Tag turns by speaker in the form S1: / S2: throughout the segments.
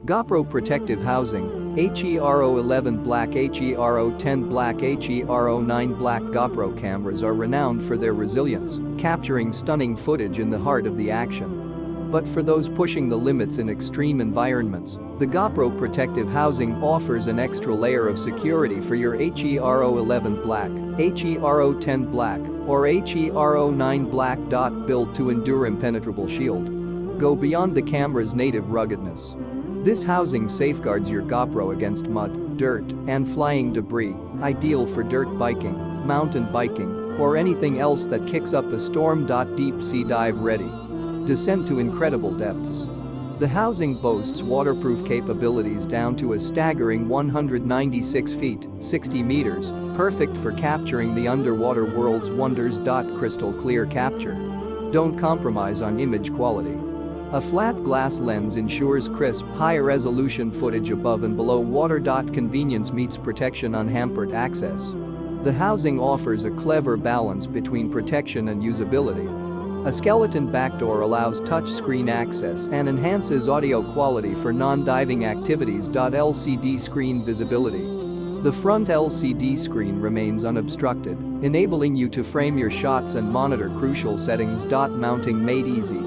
S1: GoPro protective housing, HERO11 black, HERO10 black, HERO9 black. GoPro cameras are renowned for their resilience, capturing stunning footage in the heart of the action. But for those pushing the limits in extreme environments, the GoPro protective housing offers an extra layer of security for your HERO11 black, HERO10 black, or HERO9 black. Built to endure impenetrable shield. Go beyond the camera's native ruggedness. This housing safeguards your GoPro against mud, dirt, and flying debris, ideal for dirt biking, mountain biking, or anything else that kicks up a storm. Deep sea dive ready. Descent to incredible depths. The housing boasts waterproof capabilities down to a staggering 196 feet, 60 meters, perfect for capturing the underwater world's wonders. Crystal clear capture. Don't compromise on image quality. A flat glass lens ensures crisp, high-resolution footage above and below water. Convenience meets protection, unhampered access. The housing offers a clever balance between protection and usability. A skeleton backdoor allows touch-screen access and enhances audio quality for non-diving activities. LCD screen visibility. The front LCD screen remains unobstructed, enabling you to frame your shots and monitor crucial settings. Mounting made easy.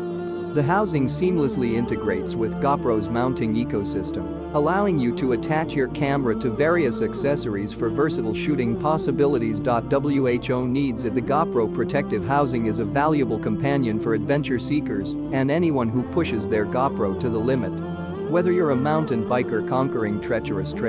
S1: The housing seamlessly integrates with GoPro's mounting ecosystem, allowing you to attach your camera to various accessories for versatile shooting possibilities. WHO needs it. The GoPro protective housing is a valuable companion for adventure seekers and anyone who pushes their GoPro to the limit. Whether you're a mountain biker conquering treacherous trails